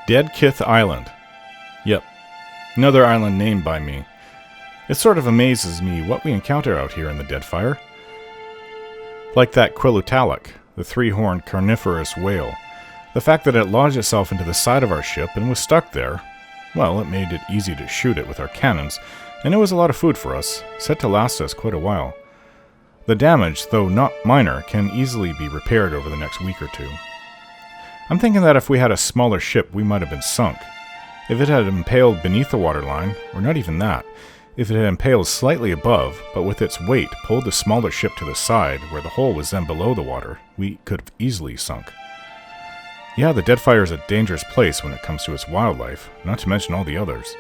Dead Kith Island. Yep, another island named by me. It sort of amazes me what we encounter out here in the Deadfire. Like that Quilutalic, the three-horned carnivorous whale. The fact that it lodged itself into the side of our ship and was stuck there, well, it made it easy to shoot it with our cannons, and it was a lot of food for us, set to last us quite a while. The damage, though not minor, can easily be repaired over the next week or two. I'm thinking that if we had a smaller ship, we might have been sunk. If it had impaled beneath the waterline, or not even that, if it had impaled slightly above, but with its weight pulled the smaller ship to the side, where the hole was then below the water, we could have easily sunk. Yeah, the Deadfire is a dangerous place when it comes to its wildlife, not to mention all the others.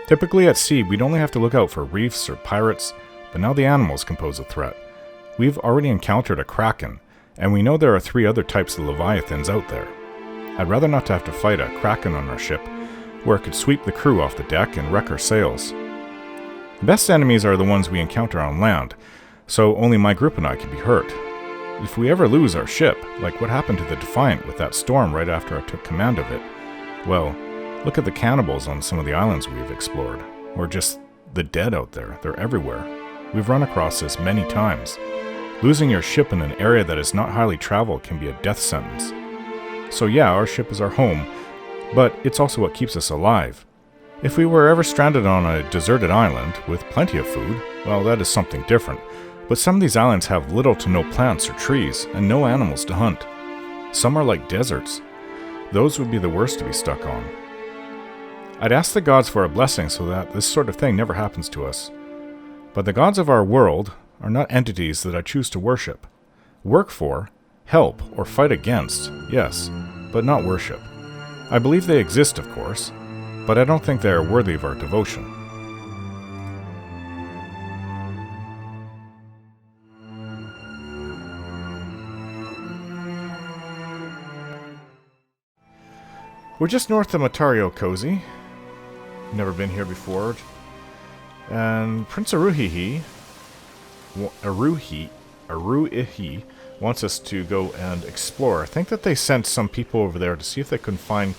Typically at sea, we'd only have to look out for reefs or pirates, but now the animals can pose a threat. We've already encountered a kraken, and we know there are 3 other types of leviathans out there. I'd rather not to have to fight a kraken on our ship, where it could sweep the crew off the deck and wreck our sails. The best enemies are the ones we encounter on land, so only my group and I can be hurt. If we ever lose our ship, like what happened to the Defiant with that storm right after I took command of it, well, look at the cannibals on some of the islands we've explored, or just the dead out there. They're everywhere. We've run across this many times. Losing your ship in an area that is not highly traveled can be a death sentence. So yeah, our ship is our home, but it's also what keeps us alive. If we were ever stranded on a deserted island with plenty of food, well, that is something different. But some of these islands have little to no plants or trees, and no animals to hunt. Some are like deserts. Those would be the worst to be stuck on. I'd ask the gods for a blessing so that this sort of thing never happens to us. But the gods of our world are not entities that I choose to worship. Work for, help, or fight against, yes, but not worship. I believe they exist, of course, but I don't think they are worthy of our devotion. We're just north of Motare, Kōzi. Never been here before. And Prince Aruihi wants us to go and explore. I think that they sent some people over there to see if they can find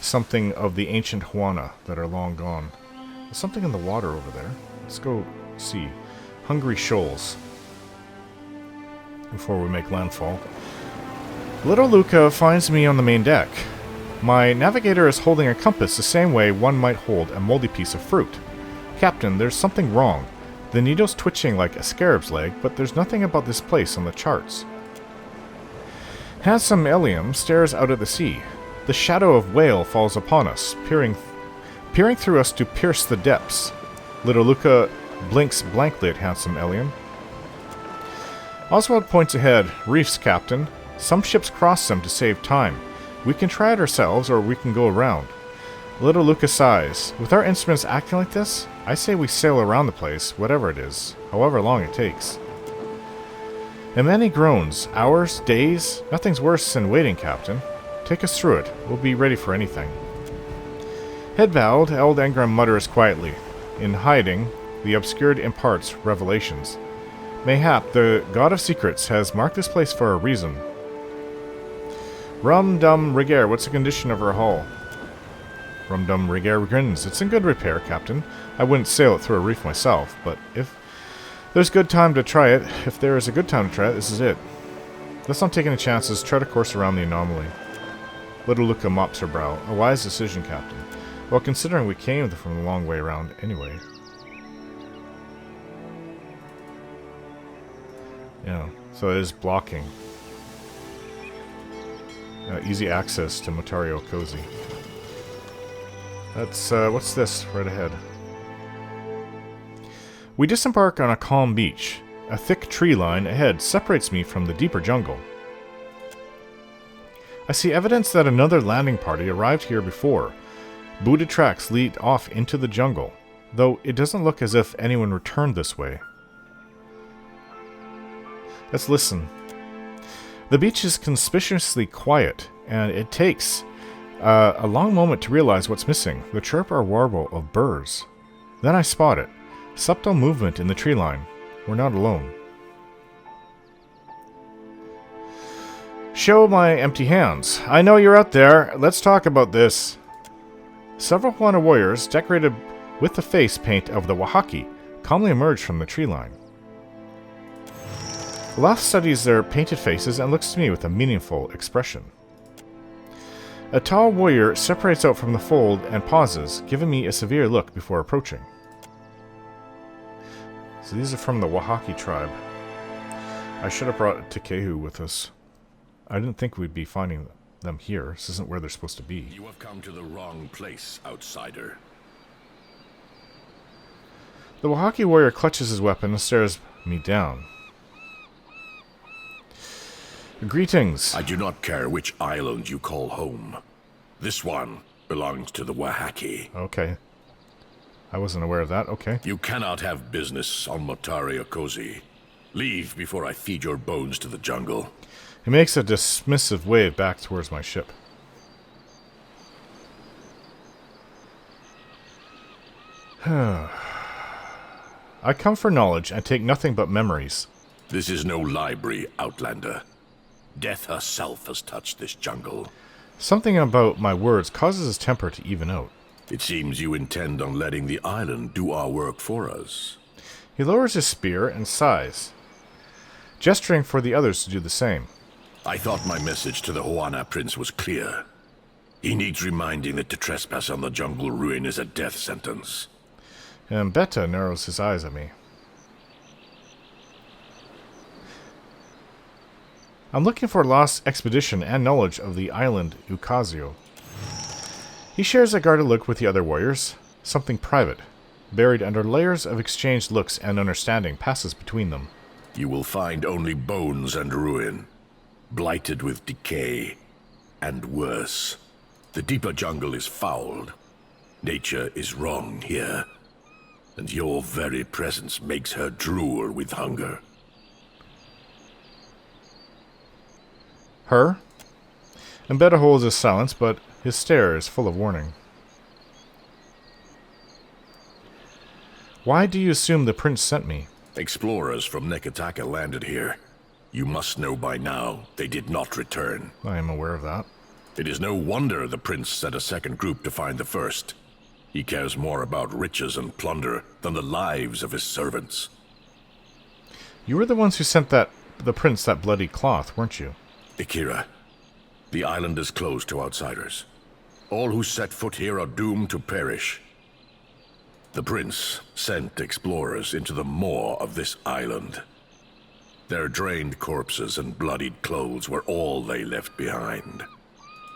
something of the ancient Huana that are long gone. There's something in the water over there. Let's go see. Hungry shoals. Before we make landfall. Little Luca finds me on the main deck. My navigator is holding a compass the same way one might hold a moldy piece of fruit. Captain, there's something wrong. The needle's twitching like a scarab's leg, but there's nothing about this place on the charts. Handsome Eliam stares out at the sea. The shadow of whale falls upon us, peering through us to pierce the depths. Little Luca blinks blankly at handsome Eliam. Oswald points ahead. Reefs, Captain. Some ships cross them to save time. We can try it ourselves, or we can go around. Little Luca sighs. With our instruments acting like this, I say we sail around the place, whatever it is, however long it takes. And then he groans. Hours? Days? Nothing's worse than waiting, Captain. Take us through it. We'll be ready for anything. Head bowed, Eld Engram mutters quietly. In hiding, the obscured imparts revelations. Mayhap the God of Secrets has marked this place for a reason. Rum-dum Rigere, what's the condition of our hull? Rum-dum Rigere grins. It's in good repair, Captain. I wouldn't sail it through a reef myself, but if there's a good time to try it, this is it. Let's not take any chances. Try to course around the anomaly. Little Luca mops her brow. A wise decision, Captain. Well, considering we came from a long way around anyway. Yeah, so it is blocking. Easy access to Motare, Kōzi. That's, what's this right ahead? We disembark on a calm beach. A thick tree line ahead separates me from the deeper jungle. I see evidence that another landing party arrived here before. Booted tracks lead off into the jungle, though it doesn't look as if anyone returned this way. Let's listen. The beach is conspicuously quiet, and it takes a long moment to realize what's missing, the chirp or warble of birds. Then I spot it. Subtle movement in the tree line. We're not alone. Show my empty hands. I know you're out there. Let's talk about this. Several Huana warriors, decorated with the face paint of the Wahaki, calmly emerge from the tree line. Loth studies their painted faces and looks to me with a meaningful expression. A tall warrior separates out from the fold and pauses, giving me a severe look before approaching. So these are from the Wahaki tribe. I should have brought Tekehu with us. I didn't think we'd be finding them here. This isn't where they're supposed to be. You have come to the wrong place, outsider. The Wahaki warrior clutches his weapon and stares me down. Greetings. I do not care which island you call home. This one belongs to the Wahaki. Okay. I wasn't aware of that. Okay. You cannot have business on Motare or Kōzi. Leave before I feed your bones to the jungle. He makes a dismissive wave back towards my ship. I come for knowledge and take nothing but memories. This is no library, Outlander. Death herself has touched this jungle. Something about my words causes his temper to even out. It seems you intend on letting the island do our work for us. He lowers his spear and sighs, gesturing for the others to do the same. I thought my message to the Huana prince was clear. He needs reminding that to trespass on the jungle ruin is a death sentence. And Beta narrows his eyes at me. I'm looking for lost expedition and knowledge of the island Ukazio. He shares a guarded look with the other warriors. Something private, buried under layers of exchanged looks and understanding, passes between them. You will find only bones and ruin, blighted with decay, and worse. The deeper jungle is fouled. Nature is wrong here, and your very presence makes her drool with hunger. Her? And Beta holds his silence, but his stare is full of warning. Why do you assume the prince sent me? Explorers from Neketaka landed here. You must know by now they did not return. I am aware of that. It is no wonder the prince sent a second group to find the first. He cares more about riches and plunder than the lives of his servants. You were the ones who sent the prince that bloody cloth, weren't you? Akira, the island is closed to outsiders. All who set foot here are doomed to perish. The prince sent explorers into the maw of this island. Their drained corpses and bloodied clothes were all they left behind.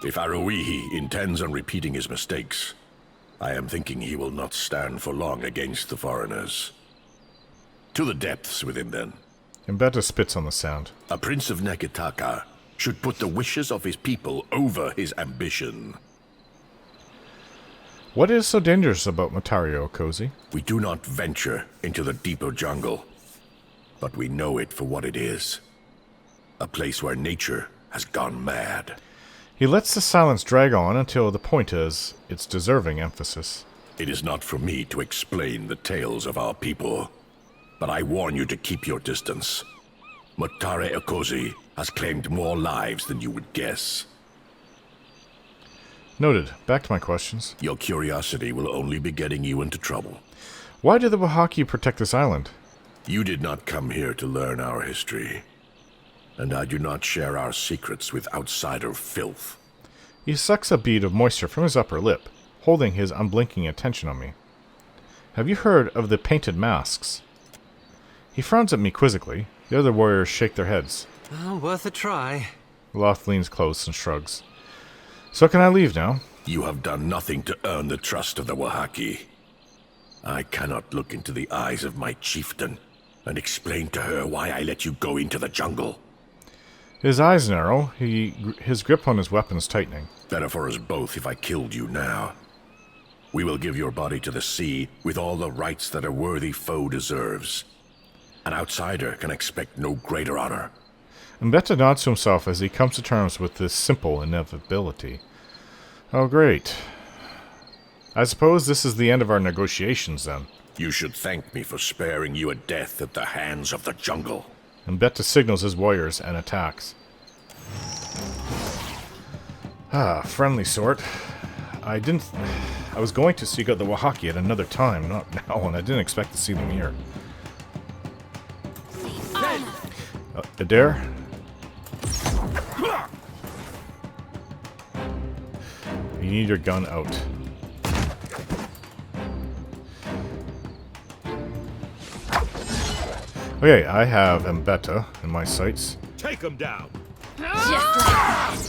If Aruihi intends on repeating his mistakes, I am thinking he will not stand for long against the foreigners. To the depths with him, then. And Beta spits on the sand. A prince of Neketaka should put the wishes of his people over his ambition. What is so dangerous about Motare, Kōzi? We do not venture into the deeper jungle, but we know it for what it is. A place where nature has gone mad. He lets the silence drag on until the point is its deserving emphasis. It is not for me to explain the tales of our people, but I warn you to keep your distance. Motare Kōzi has claimed more lives than you would guess. Noted. Back to my questions. Your curiosity will only be getting you into trouble. Why do the Wahaki protect this island? You did not come here to learn our history, and I do not share our secrets with outsider filth. He sucks a bead of moisture from his upper lip, holding his unblinking attention on me. Have you heard of the painted masks? He frowns at me quizzically. The other warriors shake their heads. Oh, worth a try. Loth leans close and shrugs. So can I leave now? You have done nothing to earn the trust of the Wahaki. I cannot look into the eyes of my chieftain and explain to her why I let you go into the jungle. His eyes narrow, his grip on his weapon is tightening. Better for us both if I killed you now. We will give your body to the sea with all the rights that a worthy foe deserves. An outsider can expect no greater honor. Mbeta nods to himself as he comes to terms with this simple inevitability. Oh, great. I suppose this is the end of our negotiations, then. You should thank me for sparing you a death at the hands of the jungle. Mbeta signals his warriors and attacks. Ah, friendly sort. I was going to seek out the Wahaki at another time, not now, and I didn't expect to see them here. Adair? You need your gun out. Okay, I have Mbeta in my sights. Take him down. Just like that.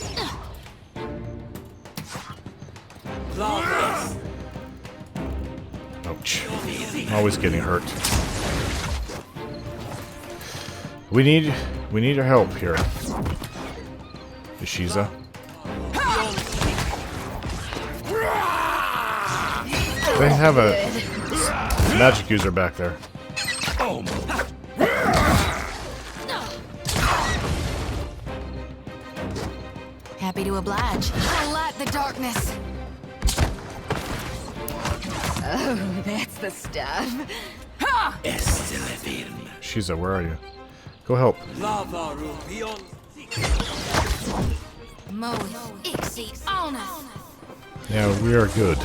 Ouch. I'm always getting hurt. We need your help here. Ishiza. They have a magic user back there. Happy to oblige. I light the darkness. Oh, that's the stuff. Ha! Shiza, where are you? Go help. Mo Ixi on us. Yeah, we are good.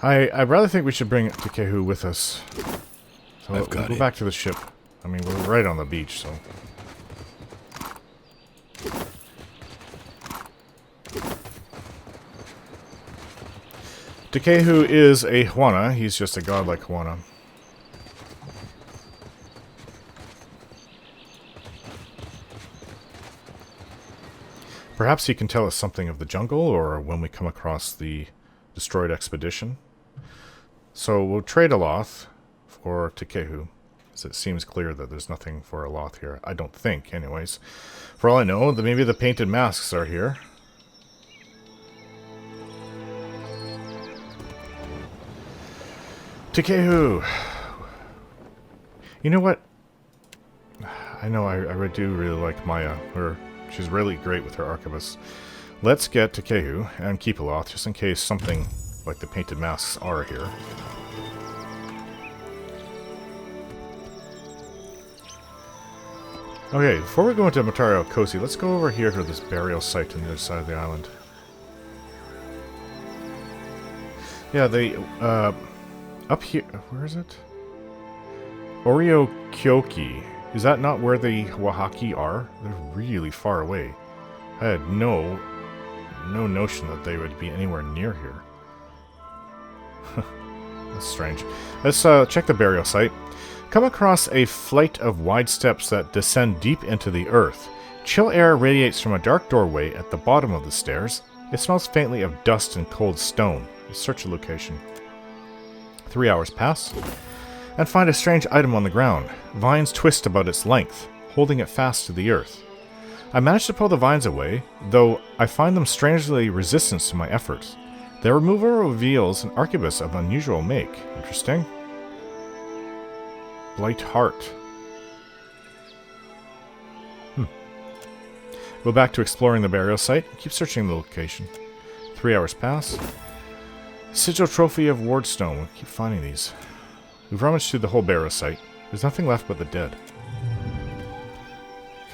I rather think we should bring Takehu with us. So we'll go back to the ship. I mean, we're right on the beach, so... Takehu is a Huana. He's just a god like Huana. Perhaps he can tell us something of the jungle, or when we come across the destroyed expedition. So we'll trade Aloth for Takehu, as it seems clear that there's nothing for Aloth here. I don't think, anyways. For all I know, maybe the painted masks are here. Takehu! You know what? I know I do really like Maya. She's really great with her arquebus. Let's get Takehu and keep Aloth, just in case something like the painted masks are here. Okay, before we go into Motare Kōzi, let's go over here to this burial site on the other side of the island. Yeah, they, up here, where is it? Oreo Kyoki. Is that not where the Wahaki are? They're really far away. I had no notion that they would be anywhere near here. That's strange. Let's check the burial site. Come across a flight of wide steps that descend deep into the earth. Chill air radiates from a dark doorway at the bottom of the stairs. It smells faintly of dust and cold stone. Search the location. 3 hours pass, and find a strange item on the ground. Vines twist about its length, holding it fast to the earth. I manage to pull the vines away, though I find them strangely resistant to my efforts. Their removal reveals an arquebus of unusual make. Interesting. Blight Heart. Go back to exploring the burial site. Keep searching the location. 3 hours pass. Sigil Trophy of Wardstone. We keep finding these. We've rummaged through the whole burial site. There's nothing left but the dead.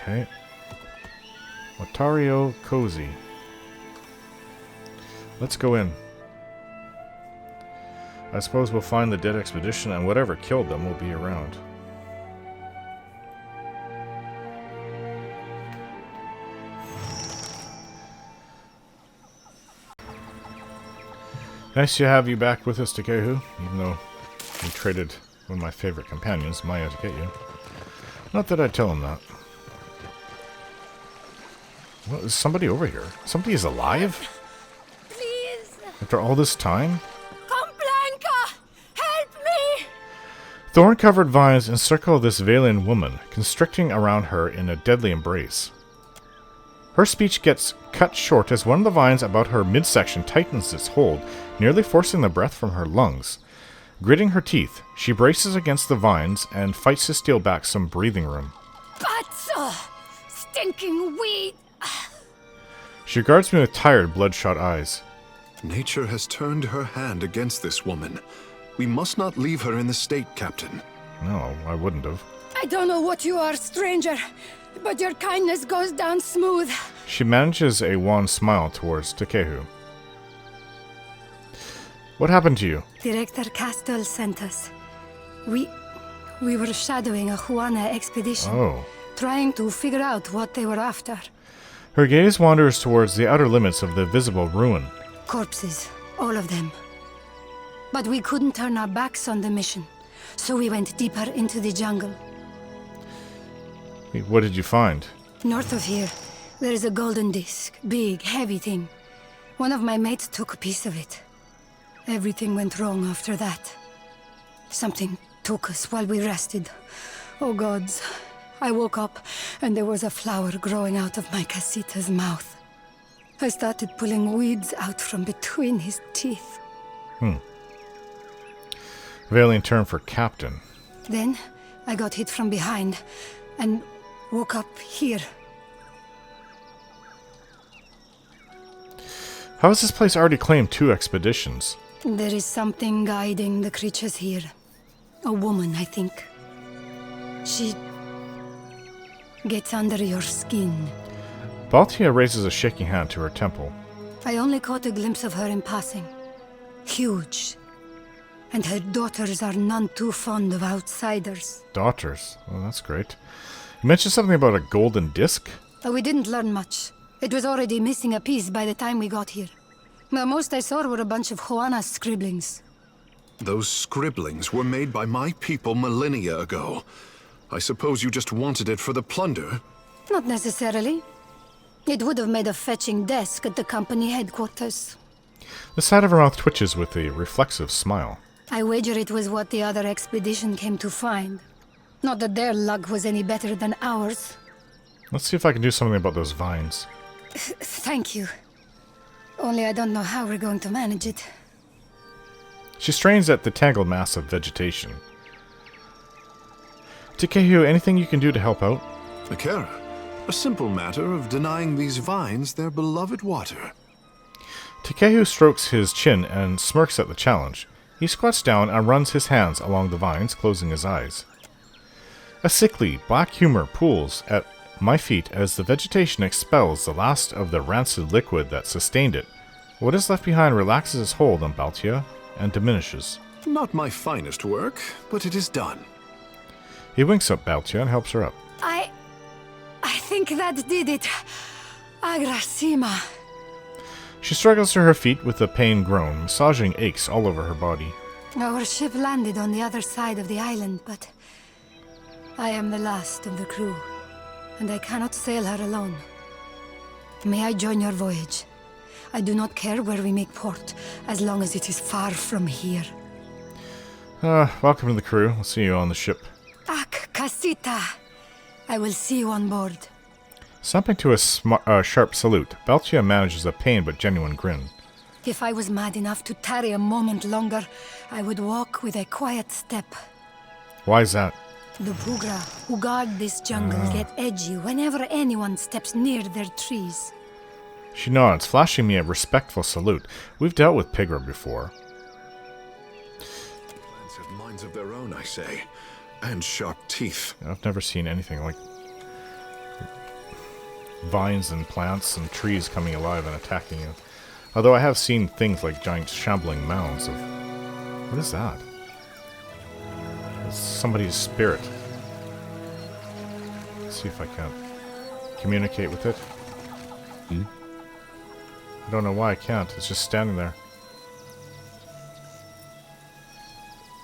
Okay. Motare Kōzi. Let's go in. I suppose we'll find the dead expedition, and whatever killed them will be around. Nice to have you back with us, Takehu, even though we traded one of my favorite companions, Maya, to get you. Not that I'd tell him that. What, is somebody over here? Somebody is alive? Please. After all this time? Come, Blanca! Help me! Thorn-covered vines encircle this Vailian woman, constricting around her in a deadly embrace. Her speech gets cut short as one of the vines about her midsection tightens its hold, nearly forcing the breath from her lungs. Gritting her teeth, she braces against the vines and fights to steal back some breathing room. But, stinking weed! She regards me with tired, bloodshot eyes. Nature has turned her hand against this woman. We must not leave her in the state, Captain. No, I wouldn't have. I don't know what you are, stranger, but your kindness goes down smooth. She manages a wan smile towards Takehu. What happened to you? Director Castle sent us. We were shadowing a Huana expedition, Oh. trying to figure out what they were after. Her gaze wanders towards the outer limits of the visible ruin. Corpses, all of them. But we couldn't turn our backs on the mission, so we went deeper into the jungle. What did you find? North of here, there is a golden disc, big, heavy thing. One of my mates took a piece of it. Everything went wrong after that. Something took us while we rested. Oh gods. I woke up and there was a flower growing out of my Casita's mouth. I started pulling weeds out from between his teeth. Vailian term for captain. Then I got hit from behind and woke up here. How has this place already claimed 2 expeditions? There is something guiding the creatures here. A woman, I think. She gets under your skin. Baltia raises a shaking hand to her temple. I only caught a glimpse of her in passing. Huge. And her daughters are none too fond of outsiders. Daughters. Well, that's great. You mentioned something about a golden disc? We didn't learn much. It was already missing a piece by the time we got here. The most I saw were a bunch of Huana's scribblings. Those scribblings were made by my people millennia ago. I suppose you just wanted it for the plunder? Not necessarily. It would have made a fetching desk at the company headquarters. The side of her mouth twitches with a reflexive smile. I wager it was what the other expedition came to find. Not that their luck was any better than ours. Let's see if I can do something about those vines. Thank you. Only I don't know how we're going to manage it. She strains at the tangled mass of vegetation. Takehu, anything you can do to help out? Akira, a simple matter of denying these vines their beloved water. Takehu strokes his chin and smirks at the challenge. He squats down and runs his hands along the vines, closing his eyes. A sickly, black humor pools at my feet as the vegetation expels the last of the rancid liquid that sustained it. What is left behind relaxes its hold on Baltia and diminishes. Not my finest work, but it is done. He winks at Baltia and helps her up. I think that did it. Agrasima. She struggles to her feet with a pain groan, massaging aches all over her body. Our ship landed on the other side of the island, but I am the last of the crew, and I cannot sail her alone. May I join your voyage? I do not care where we make port, as long as it is far from here. Welcome to the crew. I'll see you on the ship. Ak Casita! I will see you on board. Something to a sharp salute, Baltia manages a pained but genuine grin. If I was mad enough to tarry a moment longer, I would walk with a quiet step. Why is that? The Pugra who guard this jungle get edgy whenever anyone steps near their trees. She nods, flashing me a respectful salute. We've dealt with Pigra before. Plants have minds of their own, I say, and sharp teeth. I've never seen anything like vines and plants and trees coming alive and attacking you. Although I have seen things like giant shambling mounds of... What is that? It's somebody's spirit. Let's see if I can communicate with it. I don't know why I can't. It's just standing there.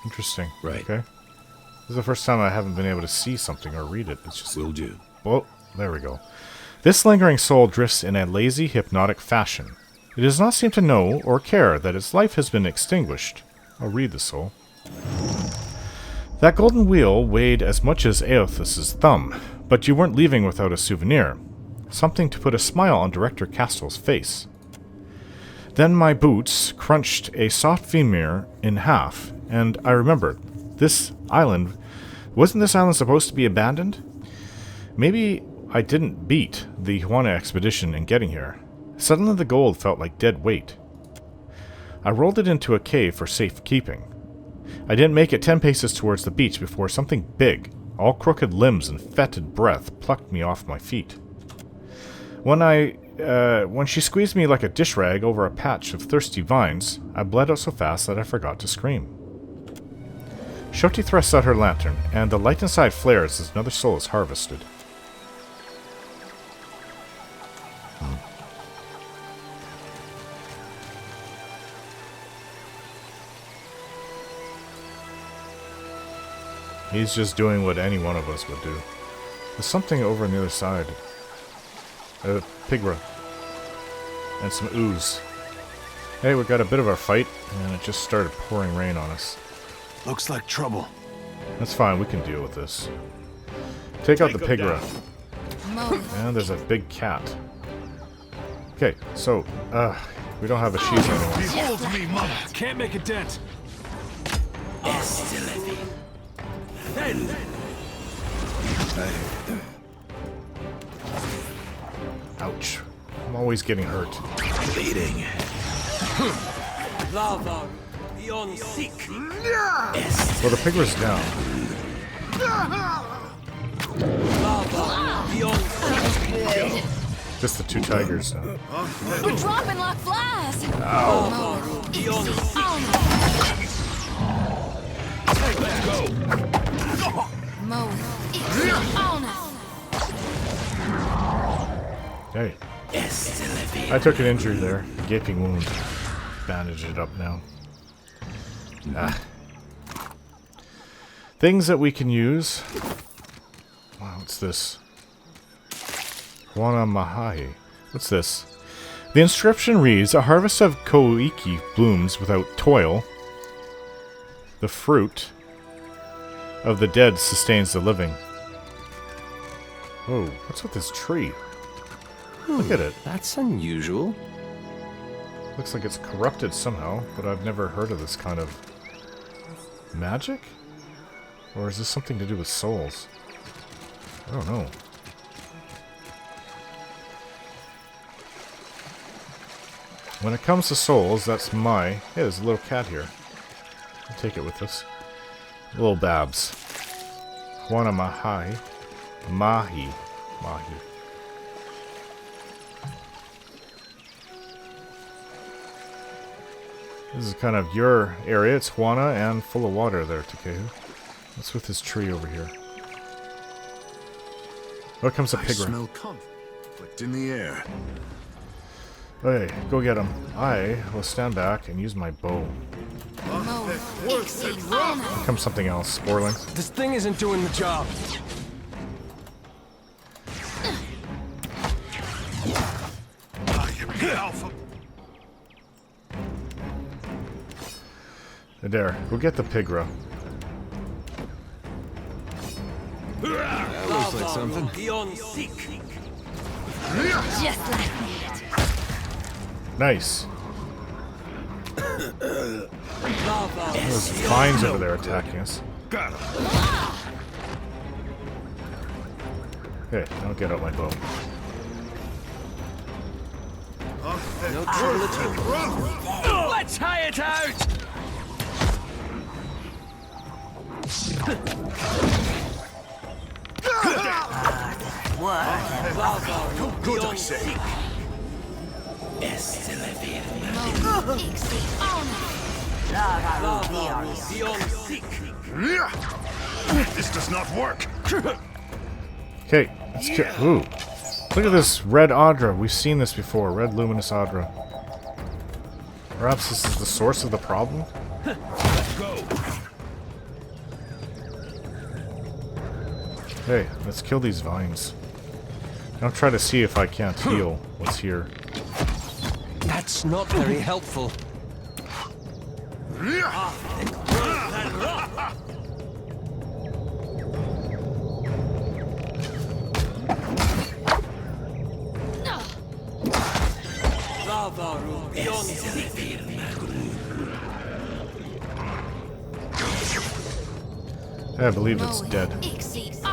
Interesting. Right. Okay. This is the first time I haven't been able to see something or read it. It's just... Will do. Oh, there we go. This lingering soul drifts in a lazy, hypnotic fashion. It does not seem to know or care that its life has been extinguished. I'll read the soul. That golden wheel weighed as much as Aothus's thumb, but you weren't leaving without a souvenir. Something to put a smile on Director Castel's face. Then my boots crunched a soft femur in half, and I remembered. This island... Wasn't this island supposed to be abandoned? Maybe I didn't beat the Huana expedition in getting here. Suddenly the gold felt like dead weight. I rolled it into a cave for safekeeping. I didn't make it 10 paces towards the beach before something big, All crooked limbs and fetid breath plucked me off my feet. When she squeezed me like a dish rag over a patch of thirsty vines, I bled out so fast that I forgot to scream. Shoti thrusts out her lantern, and the light inside flares as another soul is harvested. He's just doing what any one of us would do. There's something over on the other side. A pigra. And some ooze. Hey, we got a bit of our fight, and it just started pouring rain on us. Looks like trouble. That's fine, we can deal with this. Take out the pigra. And there's a big cat. Okay, so, we don't have a sheath anymore. Behold me, mother! Can't make a dent. Ouch. I'm always getting hurt. Bleeding. Lava beyond seek. Well, the pigra's down. Lava beyond seek. Just the two tigers now. We're dropping like flies. Lava beyond seek. Let's go. Hey. I took an injury there. A gaping wound. Bandage it up now. Things that we can use. Wow, what's this? Huana Mahai. What's this? The inscription reads, a harvest of koiki blooms without toil. The fruit of the dead sustains the living. Whoa, what's with this tree? Look at it. That's unusual. Looks like it's corrupted somehow, but I've never heard of this kind of magic? Or is this something to do with souls? I don't know. When it comes to souls, that's my... Hey, there's a little cat here. I'll take it with us. Little Babs. Huana Mahai. Mahi. This is kind of your area. It's Huana and full of water there, Takehu. What's with this tree over here? What comes a I pigra? smell conflict in the air. Okay, go get him. I will stand back and use my bow. Here comes something else. Sporling. This thing isn't doing the job. There, go get the pigra. That looks like something. Beyond seek. Just like that. Nice. Those vines over there attacking us. Got him. Okay, I'll get out my bow. No trouble at all. Let's high it out. Good, I say. This does not work. Okay, let's get. Ooh. Look at this red Adra. We've seen this before. Red luminous Adra. Perhaps this is the source of the problem? Let's go. Hey, let's kill these vines. I'll try to see if I can't heal what's here. That's not very helpful. I believe it's dead.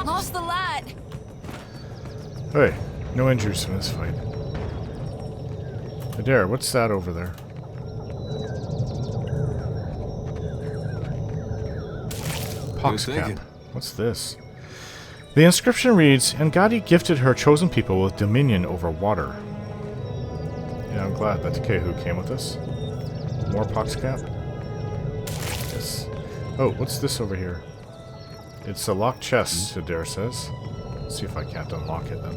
Lost the light. Hey, no injuries from this fight. Adair, what's that over there? Pox cap. What's this? The inscription reads, Ngadi gifted her chosen people with dominion over water. Yeah, I'm glad that Kehu came with us. More poxcap? Yes. Oh, what's this over here? It's a locked chest, Adair says. Let's see if I can't unlock it then.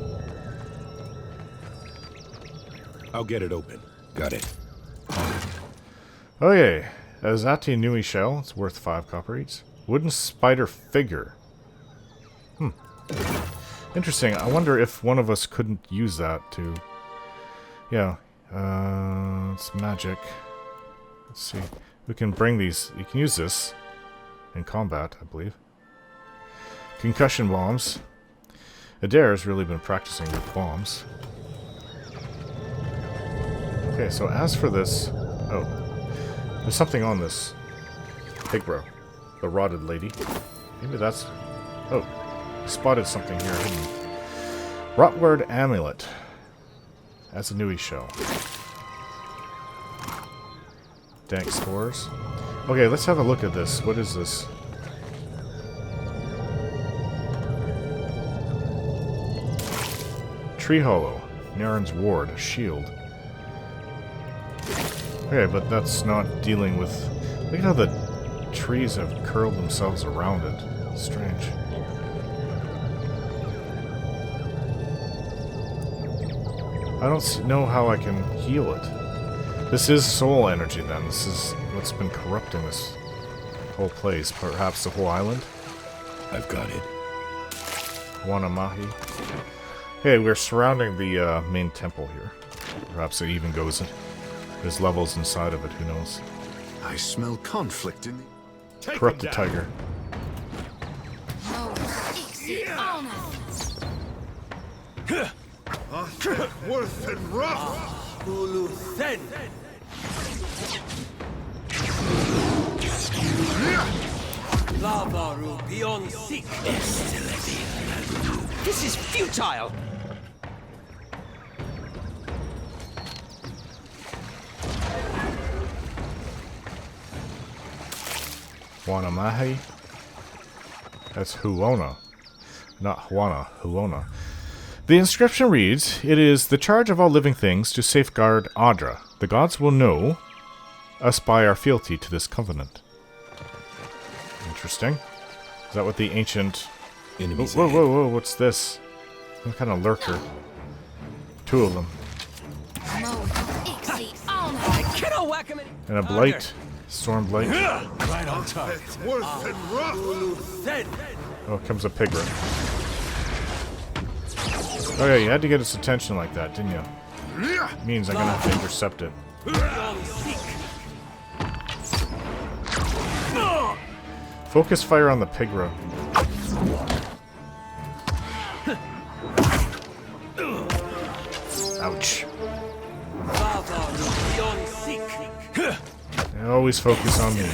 I'll get it open. Got it. Okay. Azati Nui shell. It's worth 5 copper each. Wooden spider figure. Interesting. I wonder if one of us couldn't use that to... Yeah. It's magic. Let's see. We can bring these... You can use this in combat, I believe. Concussion bombs. Adair has really been practicing with bombs. Okay, so as for this... Oh. There's something on this. Pigbro. The rotted lady. Maybe that's... Oh. Spotted something here hidden. Rotward amulet. That's a Nui shell. Dank spores. Okay, let's have a look at this. What is this? Tree Hollow. Naren's ward. A shield. Okay, but that's not dealing with... Look at how the trees have curled themselves around it. Strange. I don't know how I can heal it. This is soul energy then. This is what's been corrupting this whole place. Perhaps the whole island? I've got it. Huana Mahi. Hey, we're surrounding the main temple here. Perhaps it even goes... There's levels inside of it, who knows. I smell conflict in the... Corrupted tiger. Worth and rough. Hulu Sen. Lavaru beyond seek. This is futile. Huana Mahi. That's Huona. Not Huana, Huona. The inscription reads, It is the charge of all living things to safeguard Adra. The gods will know us by our fealty to this covenant. Interesting. Is that what the ancient... Enemies Whoa, ahead. whoa, whoa, what's this? Some kind of lurker. 2 of them. I cannot whack him. And a blight. Storm blight. Right on target. Worth and rough. Hulu Sen. Oh, comes a piglet. Oh yeah, you had to get its attention like that, didn't you? Means I'm gonna have to intercept it. Beyond seek. Focus fire on the pigro. Ouch. Lavaru beyond seek. Always focus on me.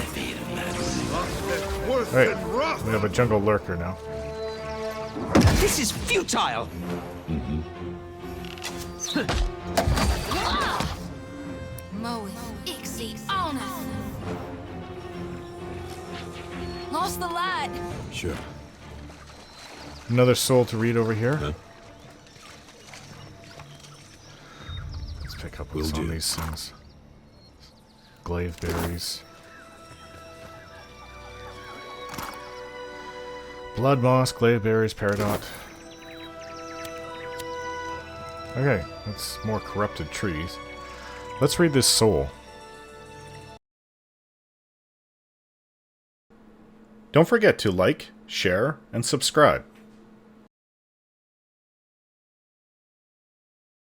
Worth Alright, and rough. we have a jungle lurker now. This is futile. Lost the light. Sure. Another soul to read over here. Huh? Let's pick up Will what's on do. these things. Glaive berries. Blood moss, glaive berries, peridot. Okay, that's more corrupted trees. Let's read this soul. Don't forget to like, share, and subscribe.